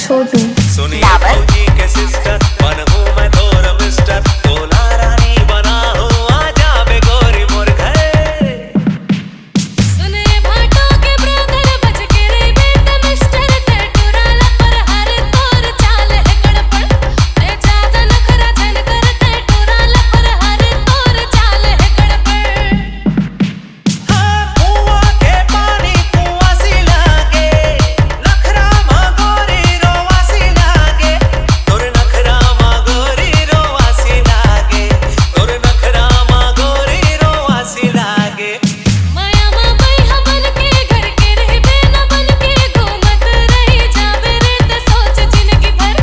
छोटू सुनिए फौजी के सिस्टर मन हूँ मैं तोर मिस्टर तोला रानी बना हो आजा बे गोरी मोर घर सुने भाटो के ब्रदर बज के रे बेट मिस्टर ते टुराला पर हर तोर चाल है गड़बड़ ते ज्यादा नखरा जन करते टुराला पर हर तोर चाल है गड़बड़ हाँ कुआं के पानी कुआं सी लागे नखरा माँ गोरी रोवा सी लागे तोर नखरा माँ गोरी रोवा सी लागे तोर नखरा माँ गोरी रोवा सी लागे माया माँ भाई हमन के घर के रह बेना बन के घूमत रही जावे रे ते सोच जिंदगी भर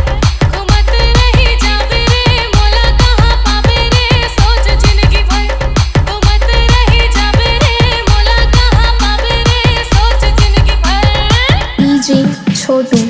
घूमत रही जावे रे मोला कहाँ पावे रे सोच जिंदगी भर घूमत रही जावे रे मोला कहाँ पावे रे सोच जिंदगी भर डीजे छोटू।